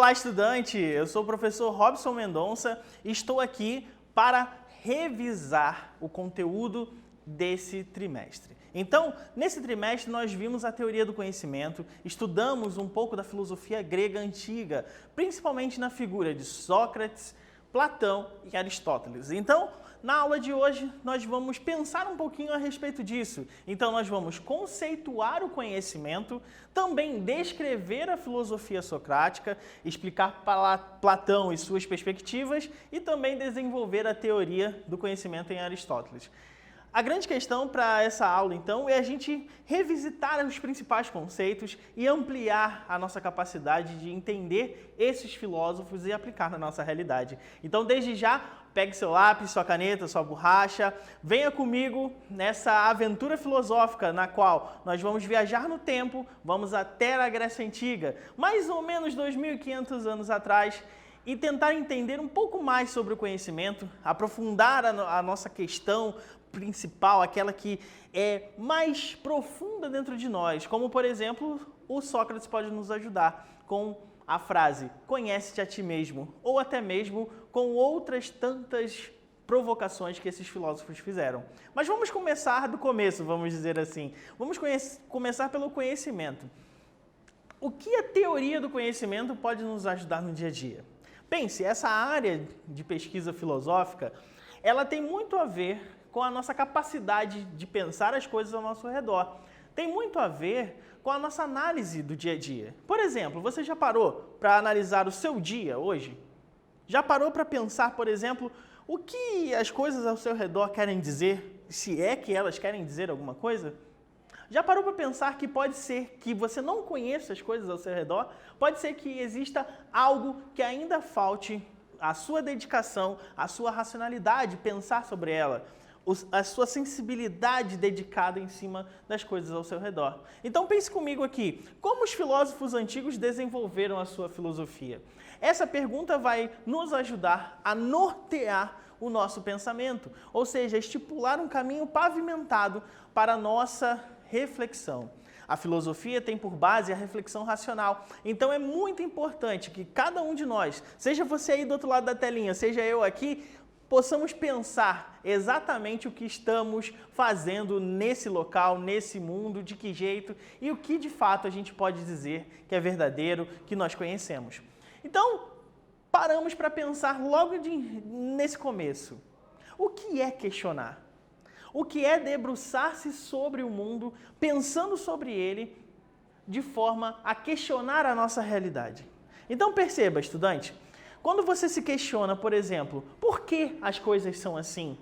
Olá, estudante! Eu sou o professor Robson Mendonça e estou aqui para revisar o conteúdo desse trimestre. Então, nesse trimestre nós vimos a teoria do conhecimento, estudamos um pouco da filosofia grega antiga, principalmente na figura de Sócrates, Platão e Aristóteles. Então, na aula de hoje, nós vamos pensar um pouquinho a respeito disso. Então, nós vamos conceituar o conhecimento, também descrever a filosofia socrática, explicar Platão e suas perspectivas e também desenvolver a teoria do conhecimento em Aristóteles. A grande questão para essa aula, então, é a gente revisitar os principais conceitos e ampliar a nossa capacidade de entender esses filósofos e aplicar na nossa realidade. Então, desde já, pegue seu lápis, sua caneta, sua borracha, venha comigo nessa aventura filosófica na qual nós vamos viajar no tempo, vamos até a Grécia Antiga, mais ou menos 2.500 anos atrás, e tentar entender um pouco mais sobre o conhecimento, aprofundar a nossa questão principal, aquela que é mais profunda dentro de nós, como, por exemplo, o Sócrates pode nos ajudar com a frase "conhece-te a ti mesmo", ou até mesmo com outras tantas provocações que esses filósofos fizeram. Mas vamos começar do começo, vamos dizer assim. Vamos começar pelo conhecimento. O que a teoria do conhecimento pode nos ajudar no dia a dia? Pense, essa área de pesquisa filosófica, ela tem muito a ver com a nossa capacidade de pensar as coisas ao nosso redor. Tem muito a ver com a nossa análise do dia a dia. Por exemplo, você já parou para analisar o seu dia hoje? Já parou para pensar, por exemplo, o que as coisas ao seu redor querem dizer, se é que elas querem dizer alguma coisa? Já parou para pensar que pode ser que você não conheça as coisas ao seu redor? Pode ser que exista algo que ainda falte a sua dedicação, a sua racionalidade, pensar sobre ela, a sua sensibilidade dedicada em cima das coisas ao seu redor. Então pense comigo aqui, como os filósofos antigos desenvolveram a sua filosofia? Essa pergunta vai nos ajudar a nortear o nosso pensamento, ou seja, estipular um caminho pavimentado para a nossa reflexão. A filosofia tem por base a reflexão racional, então é muito importante que cada um de nós, seja você aí do outro lado da telinha, seja eu aqui, possamos pensar exatamente o que estamos fazendo nesse local, nesse mundo, de que jeito e o que de fato a gente pode dizer que é verdadeiro, que nós conhecemos. Então, paramos para pensar logo nesse começo. O que é questionar? O que é debruçar-se sobre o mundo, pensando sobre ele, de forma a questionar a nossa realidade? Então perceba, estudante, quando você se questiona, por exemplo, por que as coisas são assim?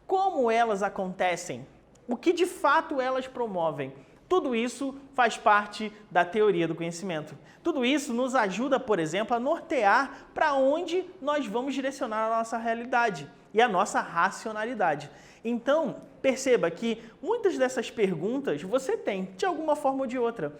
Como elas acontecem? O que de fato elas promovem? Tudo isso faz parte da teoria do conhecimento. Tudo isso nos ajuda, por exemplo, a nortear para onde nós vamos direcionar a nossa realidade e a nossa racionalidade. Então, perceba que muitas dessas perguntas você tem, de alguma forma ou de outra.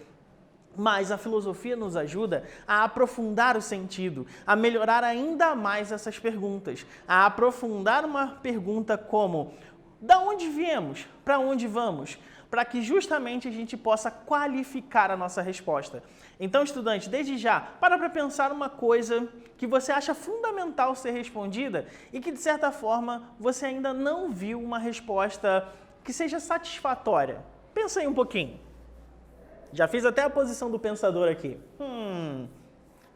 Mas a filosofia nos ajuda a aprofundar o sentido, a melhorar ainda mais essas perguntas, a aprofundar uma pergunta como: da onde viemos? Para onde vamos? Para que justamente a gente possa qualificar a nossa resposta. Então, estudante, desde já, para pensar uma coisa que você acha fundamental ser respondida e que, de certa forma, você ainda não viu uma resposta que seja satisfatória. Pensa aí um pouquinho. Já fiz até a posição do pensador aqui.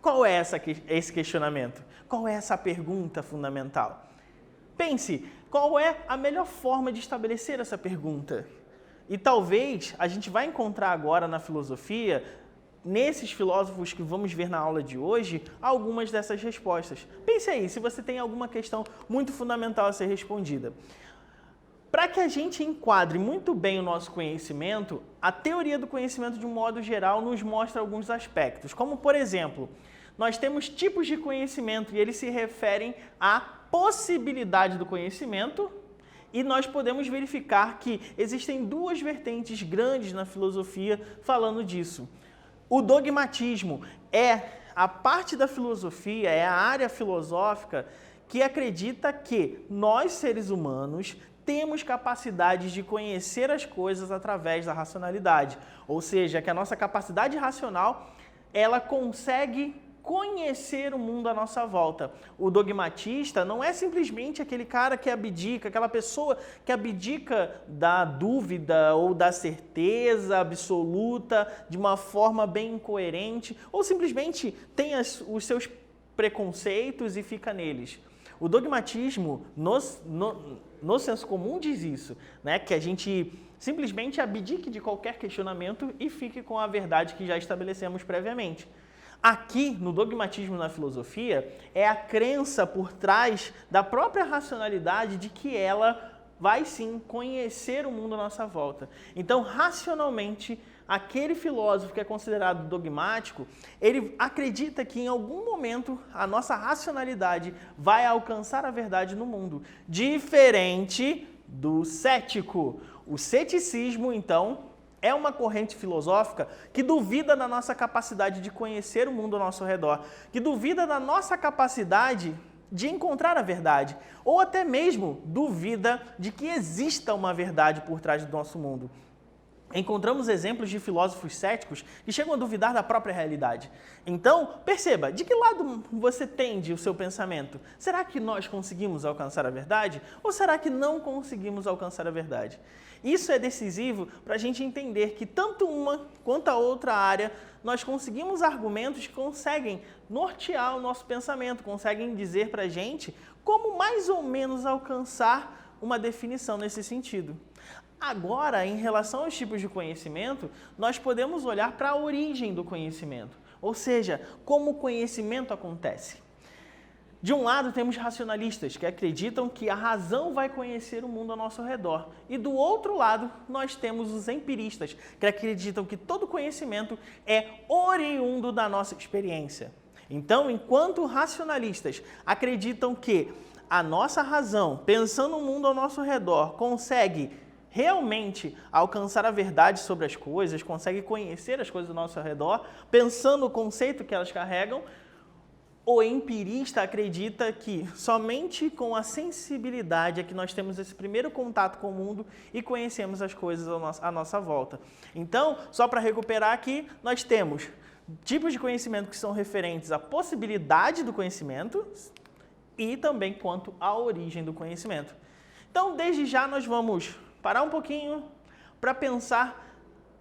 Qual é esse questionamento? Qual é essa pergunta fundamental? Pense, qual é a melhor forma de estabelecer essa pergunta? E talvez a gente vai encontrar agora na filosofia, nesses filósofos que vamos ver na aula de hoje, algumas dessas respostas. Pense aí, se você tem alguma questão muito fundamental a ser respondida. Para que a gente enquadre muito bem o nosso conhecimento, a teoria do conhecimento, de um modo geral, nos mostra alguns aspectos, como, por exemplo, nós temos tipos de conhecimento e eles se referem à possibilidade do conhecimento, e nós podemos verificar que existem duas vertentes grandes na filosofia falando disso. O dogmatismo é a parte da filosofia, é a área filosófica que acredita que nós, seres humanos, temos capacidade de conhecer as coisas através da racionalidade. Ou seja, que a nossa capacidade racional, ela consegue conhecer o mundo à nossa volta. O dogmatista não é simplesmente aquele cara que abdica, aquela pessoa que abdica da dúvida ou da certeza absoluta de uma forma bem incoerente, ou simplesmente tem os seus preconceitos e fica neles. O dogmatismo, no senso comum, diz isso, né? Que a gente simplesmente abdique de qualquer questionamento e fique com a verdade que já estabelecemos previamente. Aqui, no dogmatismo na filosofia, é a crença por trás da própria racionalidade de que ela vai sim conhecer o mundo à nossa volta. Então, racionalmente, aquele filósofo que é considerado dogmático, ele acredita que em algum momento a nossa racionalidade vai alcançar a verdade no mundo, diferente do cético. O ceticismo, então, é uma corrente filosófica que duvida da nossa capacidade de conhecer o mundo ao nosso redor, que duvida da nossa capacidade de encontrar a verdade, ou até mesmo duvida de que exista uma verdade por trás do nosso mundo. Encontramos exemplos de filósofos céticos que chegam a duvidar da própria realidade. Então, perceba, de que lado você tende o seu pensamento? Será que nós conseguimos alcançar a verdade? Ou será que não conseguimos alcançar a verdade? Isso é decisivo para a gente entender que tanto uma quanto a outra área nós conseguimos argumentos que conseguem nortear o nosso pensamento, conseguem dizer para a gente como mais ou menos alcançar uma definição nesse sentido. Agora, em relação aos tipos de conhecimento, nós podemos olhar para a origem do conhecimento, ou seja, como o conhecimento acontece. De um lado, temos racionalistas que acreditam que a razão vai conhecer o mundo ao nosso redor. E do outro lado, nós temos os empiristas que acreditam que todo conhecimento é oriundo da nossa experiência. Então, enquanto racionalistas acreditam que a nossa razão, pensando no mundo ao nosso redor, consegue realmente alcançar a verdade sobre as coisas, consegue conhecer as coisas ao nosso redor, pensando o conceito que elas carregam, o empirista acredita que somente com a sensibilidade é que nós temos esse primeiro contato com o mundo e conhecemos as coisas à nossa volta. Então, só para recuperar aqui, nós temos tipos de conhecimento que são referentes à possibilidade do conhecimento e também quanto à origem do conhecimento. Então, desde já, nós vamos parar um pouquinho para pensar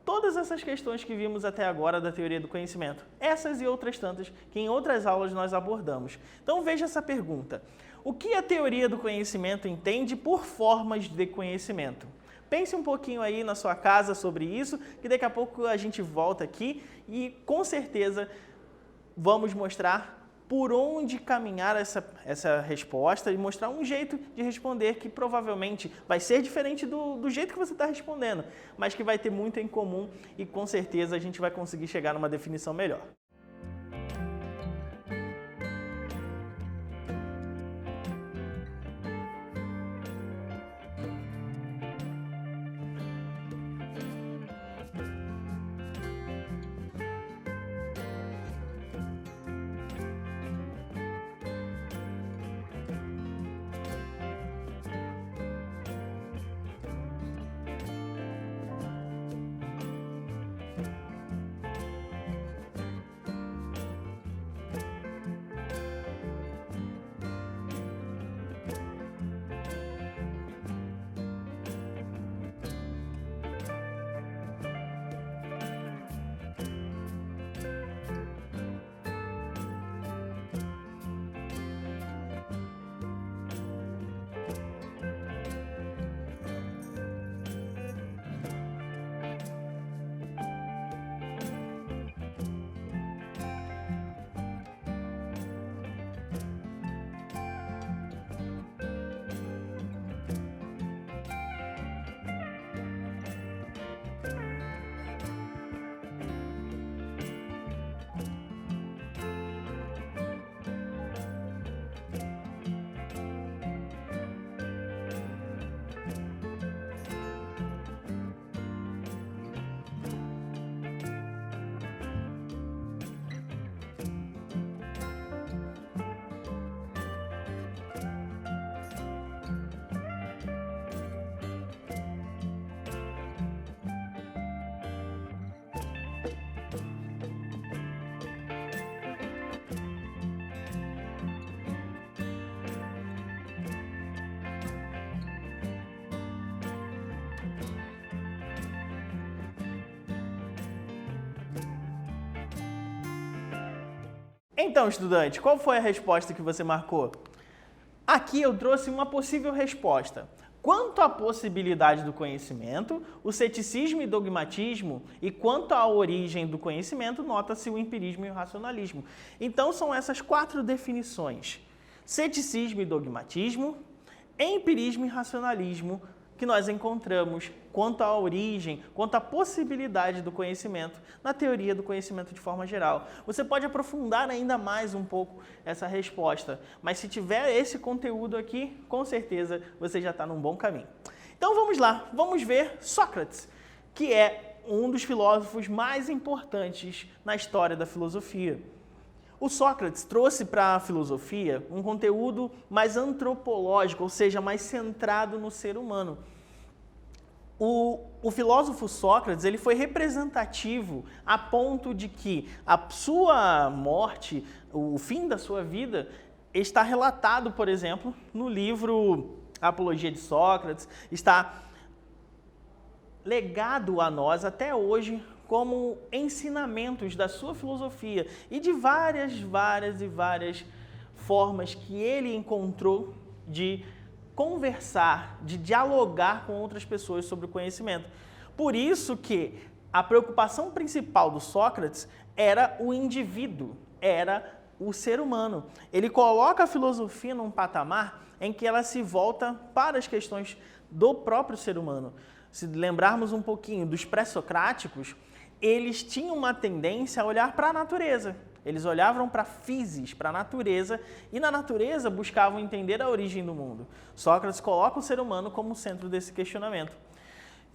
todas essas questões que vimos até agora da teoria do conhecimento. Essas e outras tantas que em outras aulas nós abordamos. Então veja essa pergunta. O que a teoria do conhecimento entende por formas de conhecimento? Pense um pouquinho aí na sua casa sobre isso, que daqui a pouco a gente volta aqui e com certeza vamos mostrar por onde caminhar essa resposta e mostrar um jeito de responder que provavelmente vai ser diferente do jeito que você está respondendo, mas que vai ter muito em comum e com certeza a gente vai conseguir chegar numa definição melhor. Então, estudante, qual foi a resposta que você marcou? Aqui eu trouxe uma possível resposta. Quanto à possibilidade do conhecimento, o ceticismo e dogmatismo, e quanto à origem do conhecimento, nota-se o empirismo e o racionalismo. Então, são essas 4 definições: ceticismo e dogmatismo, empirismo e racionalismo, que nós encontramos quanto à origem, quanto à possibilidade do conhecimento na teoria do conhecimento de forma geral. Você pode aprofundar ainda mais um pouco essa resposta, mas se tiver esse conteúdo aqui, com certeza você já está num bom caminho. Então vamos lá, vamos ver Sócrates, que é um dos filósofos mais importantes na história da filosofia. O Sócrates trouxe para a filosofia um conteúdo mais antropológico, ou seja, mais centrado no ser humano. O filósofo Sócrates ele foi representativo a ponto de que a sua morte, o fim da sua vida, está relatado, por exemplo, no livro Apologia de Sócrates, está legado a nós até hoje como ensinamentos da sua filosofia e de várias formas que ele encontrou de conversar, de dialogar com outras pessoas sobre o conhecimento. Por isso que a preocupação principal do Sócrates era o indivíduo, era o ser humano. Ele coloca a filosofia num patamar em que ela se volta para as questões do próprio ser humano. Se lembrarmos um pouquinho dos pré-socráticos, eles tinham uma tendência a olhar para a natureza. Eles olhavam para a physis, para a natureza, e na natureza buscavam entender a origem do mundo. Sócrates coloca o ser humano como centro desse questionamento.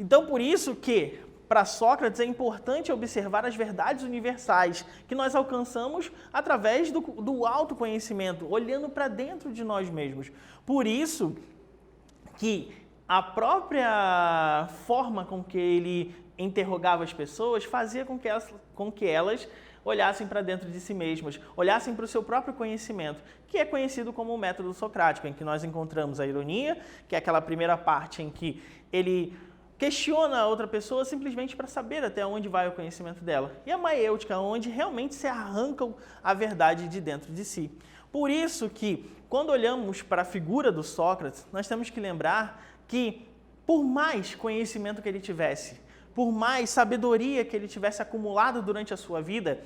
Então, por isso que, para Sócrates, é importante observar as verdades universais que nós alcançamos através do autoconhecimento, olhando para dentro de nós mesmos. Por isso que a própria forma com que ele interrogava as pessoas fazia com que elas olhassem para dentro de si mesmas, olhassem para o seu próprio conhecimento, que é conhecido como o método socrático, em que nós encontramos a ironia, que é aquela primeira parte em que ele questiona a outra pessoa simplesmente para saber até onde vai o conhecimento dela, e a maiêutica, onde realmente se arrancam a verdade de dentro de si. Por isso que, quando olhamos para a figura do Sócrates, nós temos que lembrar que, por mais conhecimento que ele tivesse, por mais sabedoria que ele tivesse acumulado durante a sua vida,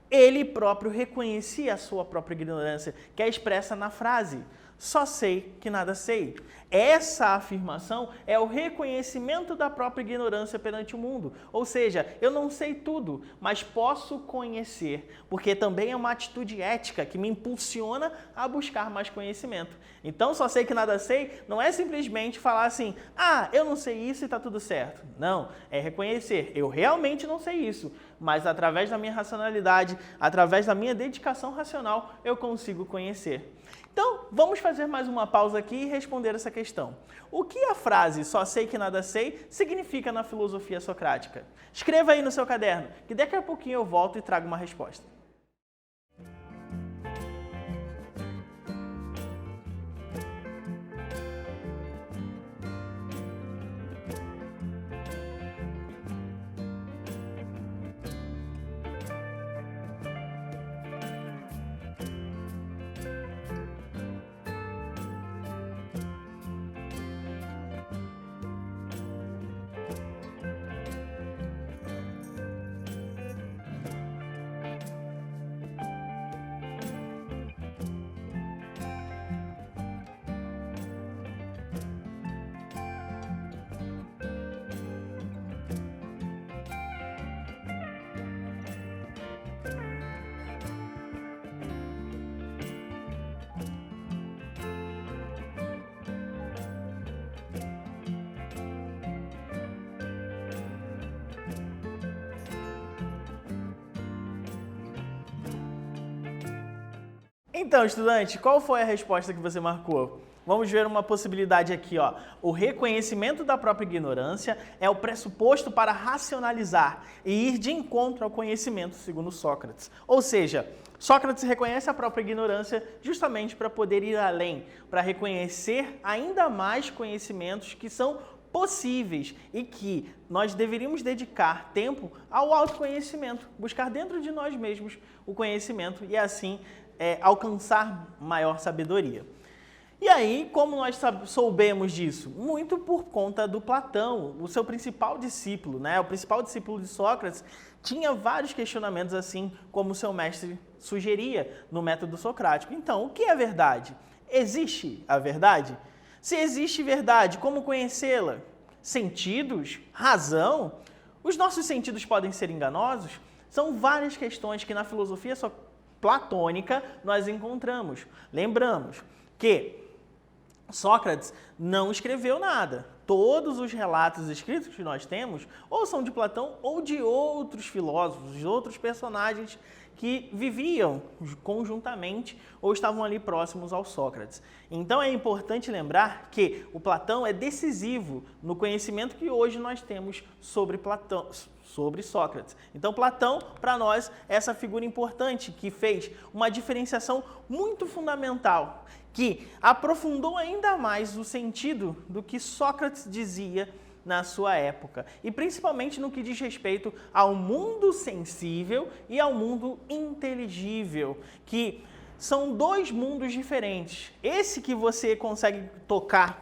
ele próprio reconhecia a sua própria ignorância, que é expressa na frase: só sei que nada sei. Essa afirmação é o reconhecimento da própria ignorância perante o mundo. Ou seja, eu não sei tudo, mas posso conhecer, porque também é uma atitude ética que me impulsiona a buscar mais conhecimento. Então, só sei que nada sei não é simplesmente falar assim: ah, eu não sei isso e está tudo certo. Não, é reconhecer, eu realmente não sei isso, mas através da minha racionalidade, através da minha dedicação racional, eu consigo conhecer. Então, vamos fazer mais uma pausa aqui e responder essa questão. O que a frase "só sei que nada sei" significa na filosofia socrática? Escreva aí no seu caderno, que daqui a pouquinho eu volto e trago uma resposta. Então, estudante, qual foi a resposta que você marcou? Vamos ver uma possibilidade aqui, ó. O reconhecimento da própria ignorância é o pressuposto para racionalizar e ir de encontro ao conhecimento, segundo Sócrates. Ou seja, Sócrates reconhece a própria ignorância justamente para poder ir além, para reconhecer ainda mais conhecimentos que são possíveis e que nós deveríamos dedicar tempo ao autoconhecimento, buscar dentro de nós mesmos o conhecimento e assim alcançar maior sabedoria. E aí, como nós soubemos disso? Muito por conta do Platão, o seu principal discípulo, né? O principal discípulo de Sócrates tinha vários questionamentos, assim como o seu mestre sugeria no método socrático. Então, o que é verdade? Existe a verdade? Se existe verdade, como conhecê-la? Sentidos? Razão? Os nossos sentidos podem ser enganosos? São várias questões que na filosofia platônica nós encontramos. Lembramos que Sócrates não escreveu nada. Todos os relatos escritos que nós temos ou são de Platão ou de outros filósofos, de outros personagens que viviam conjuntamente ou estavam ali próximos ao Sócrates. Então é importante lembrar que o Platão é decisivo no conhecimento que hoje nós temos sobre Sócrates. Então Platão, para nós, é essa figura importante que fez uma diferenciação muito fundamental, que aprofundou ainda mais o sentido do que Sócrates dizia na sua época, e principalmente no que diz respeito ao mundo sensível e ao mundo inteligível, que são dois mundos diferentes. Esse que você consegue tocar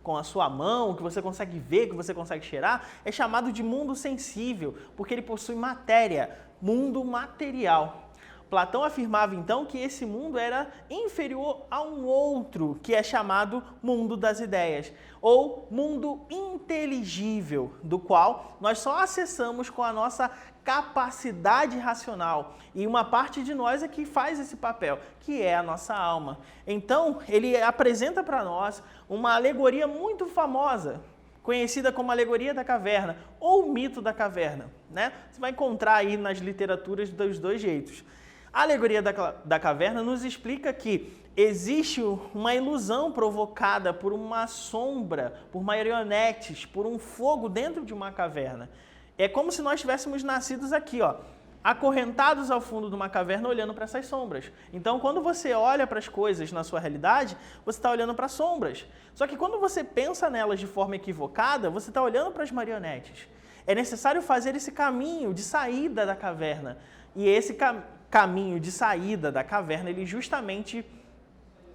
com a sua mão, que você consegue ver, que você consegue cheirar, é chamado de mundo sensível, porque ele possui matéria, mundo material. Platão afirmava então que esse mundo era inferior a um outro, que é chamado mundo das ideias, ou mundo inteligível, do qual nós só acessamos com a nossa capacidade racional. E uma parte de nós é que faz esse papel, que é a nossa alma. Então, ele apresenta para nós uma alegoria muito famosa, conhecida como alegoria da caverna, ou mito da caverna, né? Você vai encontrar aí nas literaturas dos dois jeitos. A alegoria da caverna nos explica que existe uma ilusão provocada por uma sombra, por marionetes, por um fogo dentro de uma caverna. É como se nós tivéssemos nascidos aqui, ó, acorrentados ao fundo de uma caverna olhando para essas sombras. Então, quando você olha para as coisas na sua realidade, você está olhando para sombras. Só que quando você pensa nelas de forma equivocada, você está olhando para as marionetes. É necessário fazer esse caminho de saída da caverna. E esse caminho de saída da caverna, ele justamente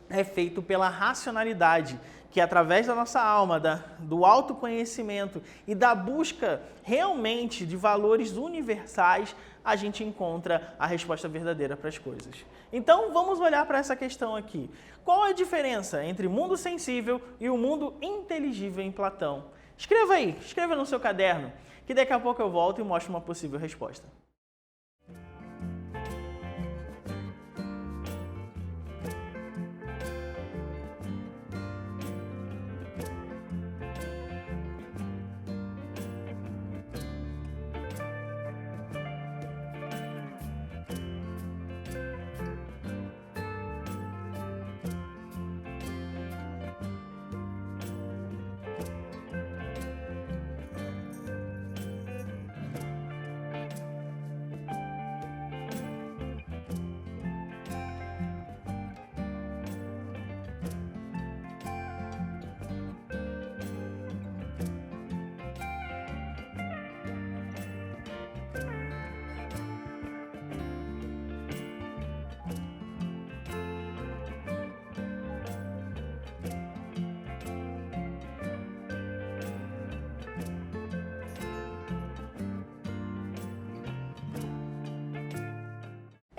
é feito pela racionalidade, que através da nossa alma, do autoconhecimento e da busca realmente de valores universais, a gente encontra a resposta verdadeira para as coisas. Então, vamos olhar para essa questão aqui. Qual é a diferença entre o mundo sensível e o mundo inteligível em Platão? Escreva aí, escreva no seu caderno, que daqui a pouco eu volto e mostro uma possível resposta.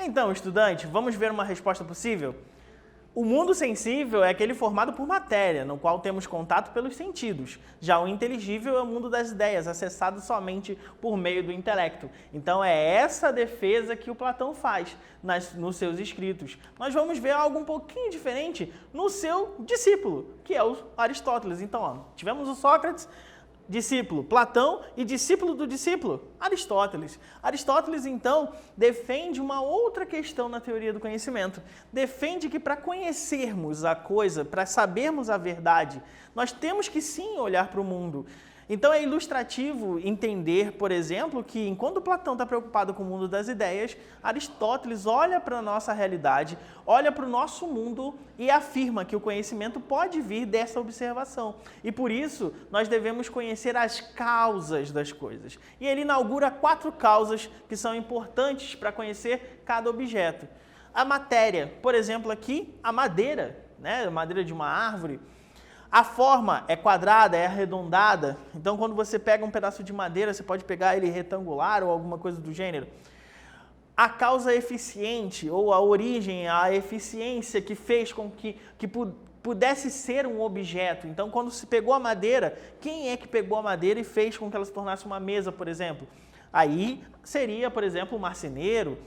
Então, estudante, vamos ver uma resposta possível? O mundo sensível é aquele formado por matéria, no qual temos contato pelos sentidos. Já o inteligível é o mundo das ideias, acessado somente por meio do intelecto. Então é essa defesa que o Platão faz nos seus escritos. Nós vamos ver algo um pouquinho diferente no seu discípulo, que é o Aristóteles. Então, ó, tivemos o Sócrates, discípulo Platão, e discípulo do discípulo Aristóteles. Aristóteles, então, defende uma outra questão na teoria do conhecimento. Defende que para conhecermos a coisa, para sabermos a verdade, nós temos que sim olhar para o mundo. Então é ilustrativo entender, por exemplo, que enquanto Platão está preocupado com o mundo das ideias, Aristóteles olha para a nossa realidade, olha para o nosso mundo e afirma que o conhecimento pode vir dessa observação. E por isso nós devemos conhecer as causas das coisas. E ele inaugura 4 causas que são importantes para conhecer cada objeto. A matéria, por exemplo aqui, a madeira, né? A madeira de uma árvore. A forma é quadrada, é arredondada, então quando você pega um pedaço de madeira, você pode pegar ele retangular ou alguma coisa do gênero. A causa eficiente, ou a origem, a eficiência que fez com que pudesse ser um objeto. Então, quando se pegou a madeira, quem é que pegou a madeira e fez com que ela se tornasse uma mesa, por exemplo? Aí seria, por exemplo, o marceneiro,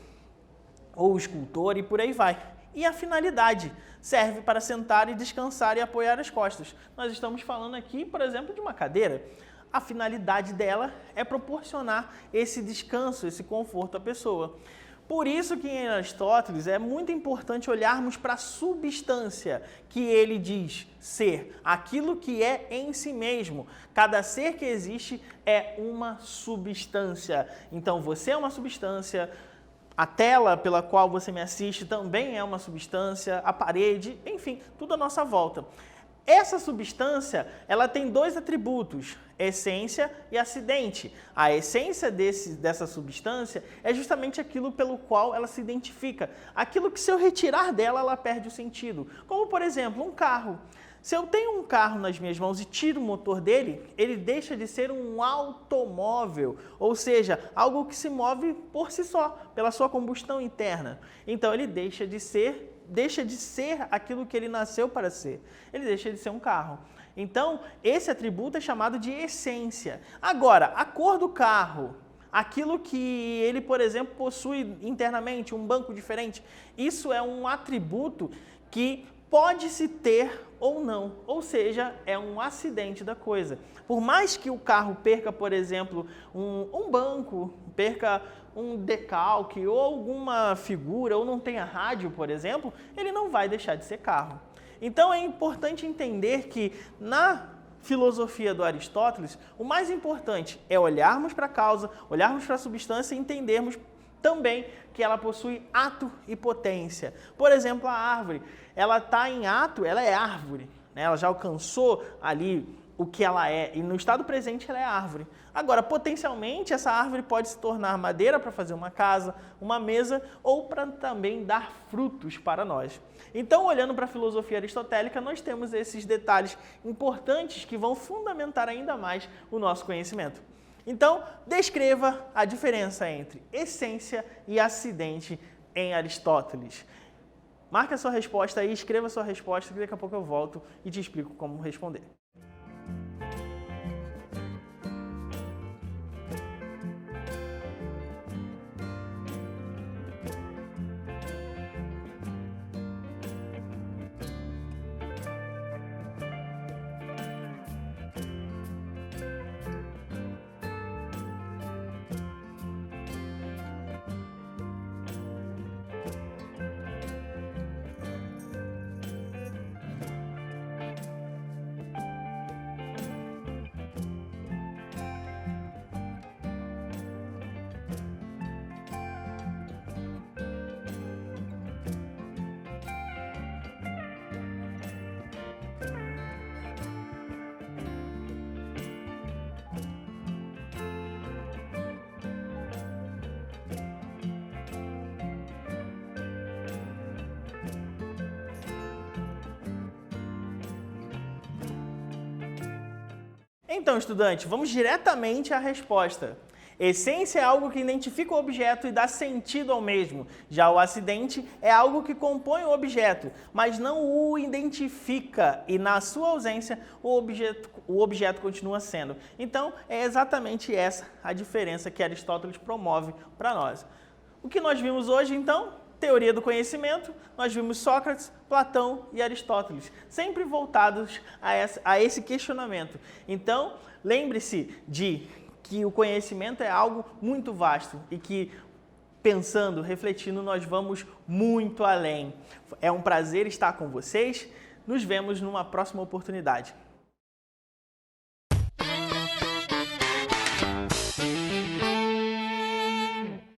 ou o escultor, e por aí vai. E a finalidade serve para sentar e descansar e apoiar as costas. Nós estamos falando aqui, por exemplo, de uma cadeira. A finalidade dela é proporcionar esse descanso, esse conforto à pessoa. Por isso que em Aristóteles é muito importante olharmos para a substância que ele diz ser, aquilo que é em si mesmo. Cada ser que existe é uma substância. Então você é uma substância, a tela pela qual você me assiste também é uma substância, a parede, enfim, tudo à nossa volta. Essa substância, ela tem 2 atributos, essência e acidente. A essência dessa substância é justamente aquilo pelo qual ela se identifica. Aquilo que se eu retirar dela, ela perde o sentido. Como, por exemplo, um carro. Se eu tenho um carro nas minhas mãos e tiro o motor dele, ele deixa de ser um automóvel, ou seja, algo que se move por si só, pela sua combustão interna. Então ele deixa de ser aquilo que ele nasceu para ser. Ele deixa de ser um carro. Então, esse atributo é chamado de essência. Agora, a cor do carro, aquilo que ele, por exemplo, possui internamente, um banco diferente, isso é um atributo que pode-se ter ou não, ou seja, é um acidente da coisa. Por mais que o carro perca, por exemplo, um banco, perca um decalque ou alguma figura, ou não tenha rádio, por exemplo, ele não vai deixar de ser carro. Então é importante entender que na filosofia do Aristóteles, o mais importante é olharmos para a causa, olharmos para a substância e entendermos também que ela possui ato e potência. Por exemplo, a árvore, ela está em ato, ela é árvore, né? Ela já alcançou ali o que ela é, e no estado presente ela é árvore. Agora, potencialmente, essa árvore pode se tornar madeira para fazer uma casa, uma mesa, ou para também dar frutos para nós. Então, olhando para a filosofia aristotélica, nós temos esses detalhes importantes que vão fundamentar ainda mais o nosso conhecimento. Então, descreva a diferença entre essência e acidente em Aristóteles. Marque a sua resposta aí, escreva a sua resposta, que daqui a pouco eu volto e te explico como responder. Então, estudante, vamos diretamente à resposta. Essência é algo que identifica o objeto e dá sentido ao mesmo. Já o acidente é algo que compõe o objeto, mas não o identifica e, na sua ausência, o objeto continua sendo. Então, é exatamente essa a diferença que Aristóteles promove para nós. O que nós vimos hoje, então? Teoria do conhecimento, nós vimos Sócrates, Platão e Aristóteles, sempre voltados a esse questionamento. Então, lembre-se de que o conhecimento é algo muito vasto e que, pensando, refletindo, nós vamos muito além. É um prazer estar com vocês. Nos vemos numa próxima oportunidade.